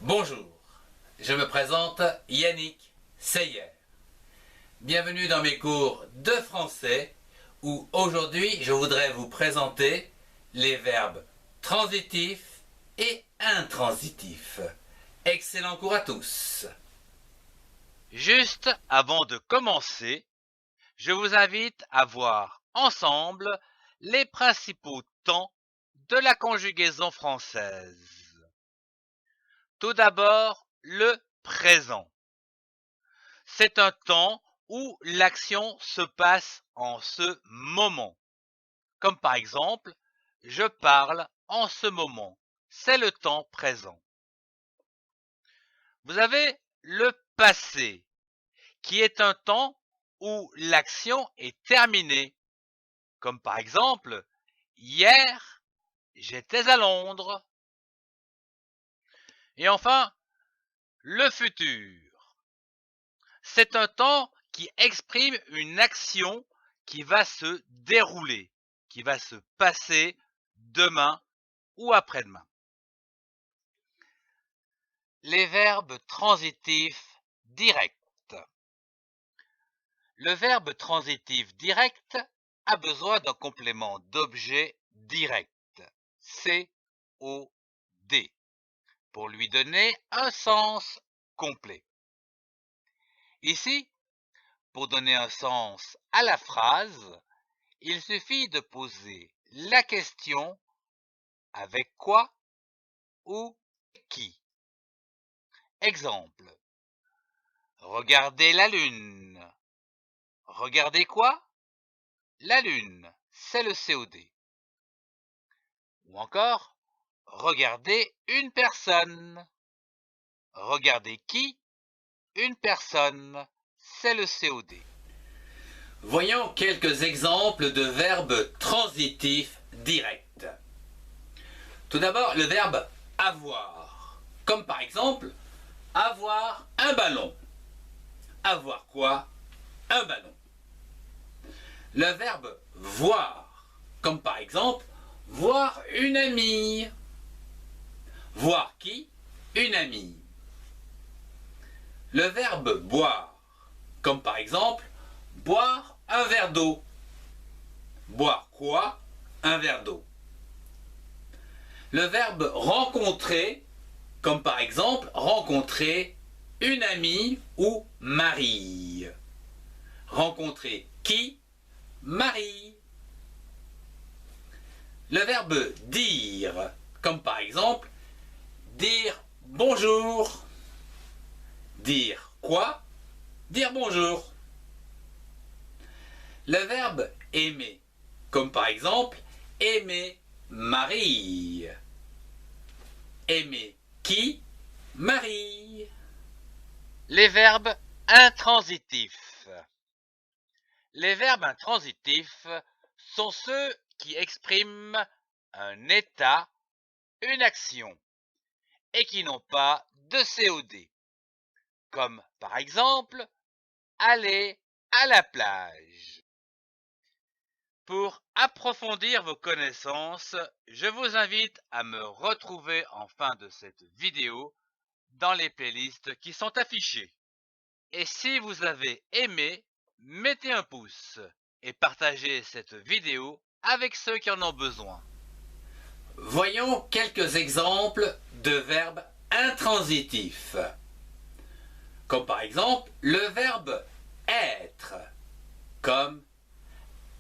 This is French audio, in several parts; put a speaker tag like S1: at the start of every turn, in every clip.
S1: Bonjour, je me présente Yannick Seyer. Bienvenue dans mes cours de français où aujourd'hui je voudrais vous présenter les verbes transitifs et intransitifs. Excellent cours à tous.
S2: Juste avant de commencer, je vous invite à voir ensemble les principaux temps de la conjugaison française. Tout d'abord, le présent. C'est un temps où l'action se passe en ce moment. Comme par exemple, je parle en ce moment. C'est le temps présent. Vous avez le passé, qui est un temps où l'action est terminée. Comme par exemple, hier, j'étais à Londres. Et enfin, le futur. C'est un temps qui exprime une action qui va se dérouler, qui va se passer demain ou après-demain. Les verbes transitifs directs. Le verbe transitif direct a besoin d'un complément d'objet direct, COD, pour lui donner un sens complet. Ici, pour donner un sens à la phrase, il suffit de poser la question avec quoi ou qui. Exemple. Regardez la lune. Regardez quoi? La lune, c'est le COD. Ou encore, regardez une personne. Regardez qui? Une personne, c'est le COD.
S1: Voyons quelques exemples de verbes transitifs directs. Tout d'abord, le verbe avoir. Comme par exemple, avoir un ballon. Avoir quoi? Un ballon. Le verbe voir. Comme par exemple, voir une amie. Voir qui? Une amie. Le verbe boire. Comme par exemple, boire un verre d'eau. Boire quoi? Un verre d'eau. Le verbe rencontrer, comme par exemple rencontrer une amie ou Marie. Rencontrer qui? Marie. Le verbe dire, comme par exemple dire bonjour. Dire quoi? Dire bonjour. Le verbe aimer, comme par exemple aimer Marie. Aimer qui? Marie.
S2: Les verbes intransitifs. Les verbes intransitifs sont ceux qui expriment un état, une action, et qui n'ont pas de COD, comme par exemple aller à la plage. Pour approfondir vos connaissances, je vous invite à me retrouver en fin de cette vidéo dans les playlists qui sont affichées. Et si vous avez aimé, mettez un pouce et partagez cette vidéo avec ceux qui en ont besoin.
S1: Voyons quelques exemples de verbes intransitifs. Comme par exemple le verbe être, comme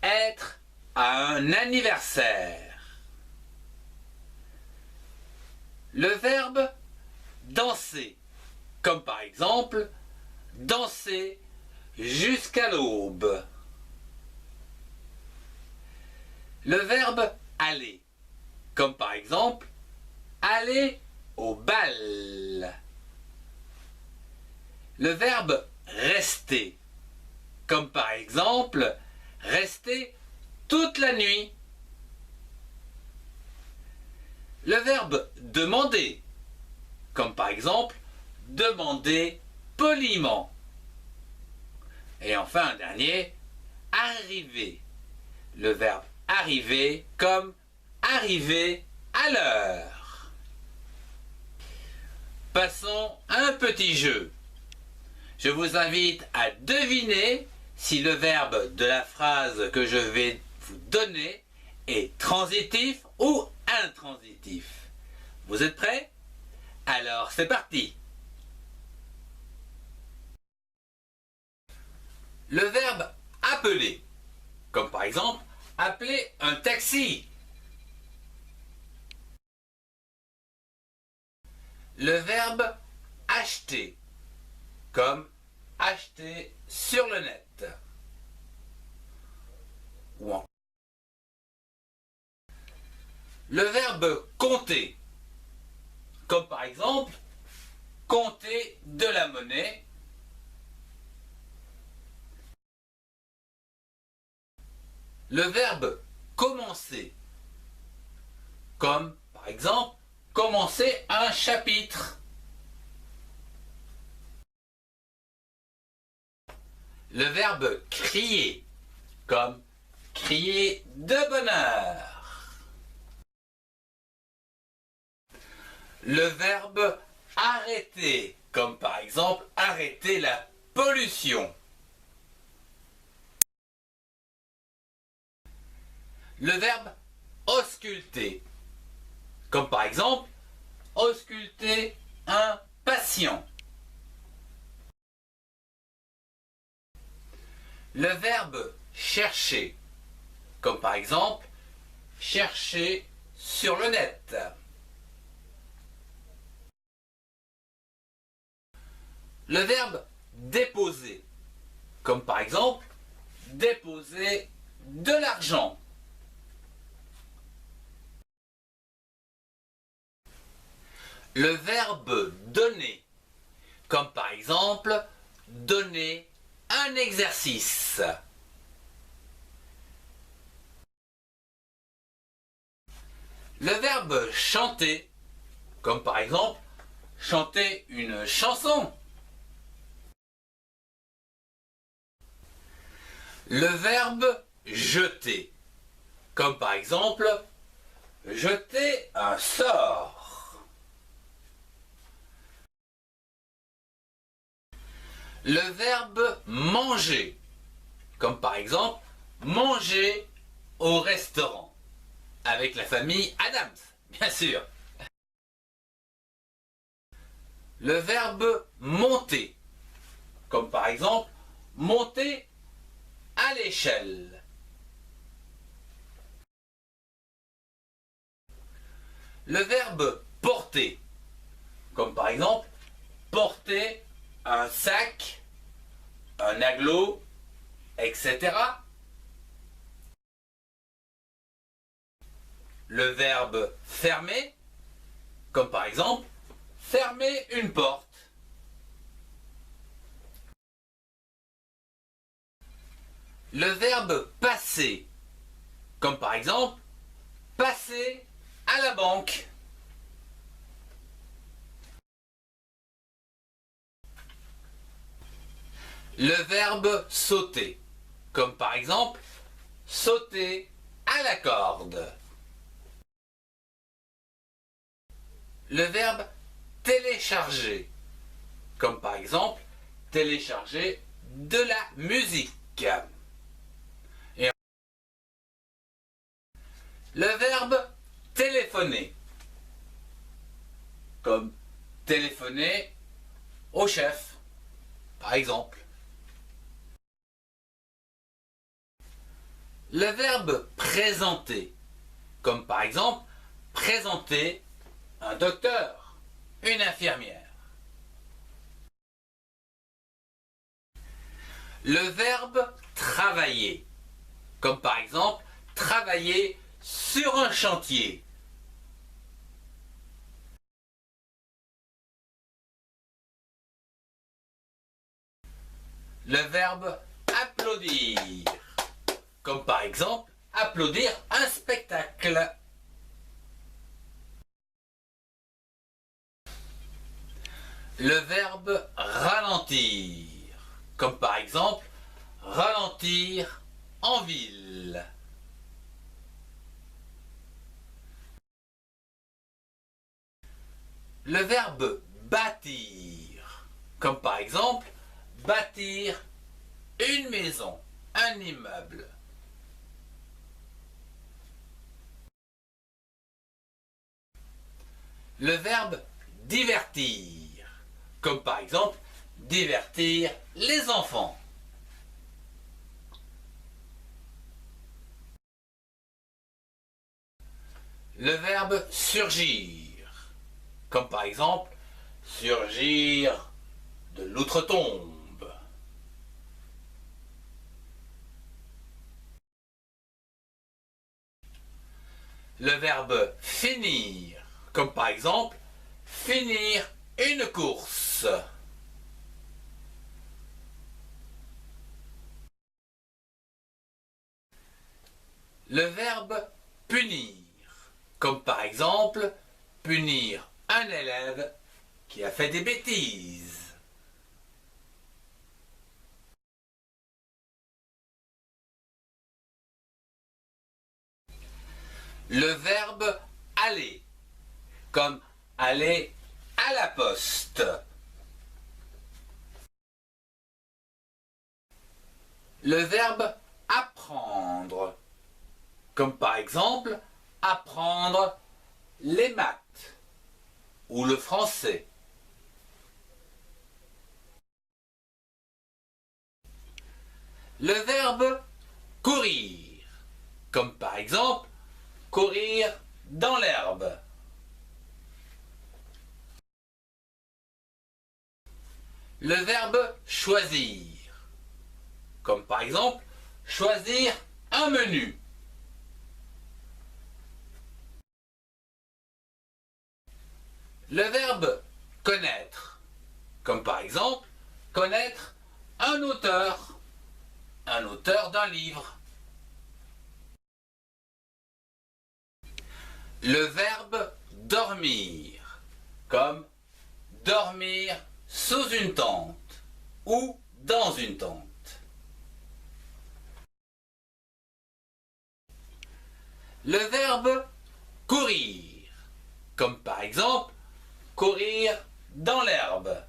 S1: être à un anniversaire. Le verbe danser, comme par exemple danser jusqu'à l'aube. Le verbe aller, comme par exemple aller au bal. Le verbe rester, comme par exemple rester toute la nuit. Le verbe demander, comme par exemple demander poliment. Et enfin un dernier, arriver. Le verbe arriver comme arriver à l'heure. Passons à un petit jeu. Je vous invite à deviner si le verbe de la phrase que je vais vous donner est transitif ou intransitif. Vous êtes prêts? Alors c'est parti. Le verbe appeler, comme par exemple appeler un taxi. Le verbe acheter, comme acheter sur le net. Ou en... Le verbe compter, comme par exemple compter de la monnaie. Le verbe commencer, comme par exemple commencer un chapitre. Le verbe crier, comme crier de bonheur. Le verbe arrêter, comme par exemple arrêter la pollution. Le verbe ausculter, comme par exemple ausculter un patient. Le verbe chercher, comme par exemple chercher sur le net. Le verbe déposer, comme par exemple déposer de l'argent. Le verbe donner, comme par exemple donner un exercice. Le verbe chanter, comme par exemple chanter une chanson. Le verbe jeter, comme par exemple jeter un sort. Le verbe manger, comme par exemple manger au restaurant, avec la famille Adams, bien sûr. Le verbe monter, comme par exemple monter à l'échelle. Le verbe porter, comme par exemple porter un sac, un aglo, etc. Le verbe fermer, comme par exemple fermer une porte. Le verbe passer, comme par exemple passer à la banque. Le verbe sauter, comme par exemple sauter à la corde. Le verbe télécharger, comme par exemple télécharger de la musique. Et le verbe téléphoner, comme téléphoner au chef, par exemple. Le verbe présenter, comme par exemple présenter un docteur, une infirmière. Le verbe travailler, comme par exemple travailler sur un chantier. Le verbe applaudir, comme par exemple applaudir un spectacle. Le verbe ralentir, comme par exemple ralentir en ville. Le verbe bâtir, comme par exemple bâtir une maison, un immeuble. Le verbe divertir, comme par exemple divertir les enfants. Le verbe surgir, comme par exemple surgir de l'outre-tombe. Le verbe finir, comme par exemple finir une course. Le verbe punir, comme par exemple punir un élève qui a fait des bêtises. Le verbe aller, comme aller à la poste. Le verbe apprendre, comme par exemple apprendre les maths ou le français. Le verbe courir, comme par exemple courir dans l'herbe. Le verbe choisir, comme par exemple choisir un menu. Le verbe connaître, comme par exemple connaître un auteur d'un livre. Le verbe dormir, comme dormir sous une tente ou dans une tente. Le verbe courir, comme par exemple courir dans l'herbe.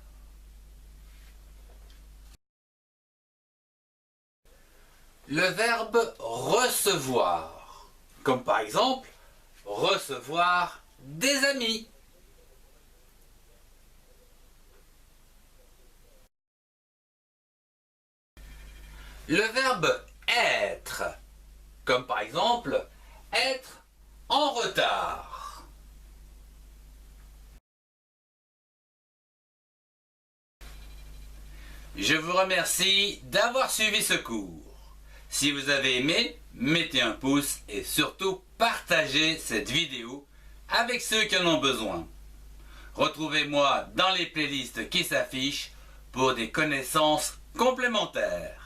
S1: Le verbe recevoir, comme par exemple recevoir des amis. Le verbe être, comme par exemple être en retard. Je vous remercie d'avoir suivi ce cours. Si vous avez aimé, mettez un pouce et surtout partagez cette vidéo avec ceux qui en ont besoin. Retrouvez-moi dans les playlists qui s'affichent pour des connaissances complémentaires.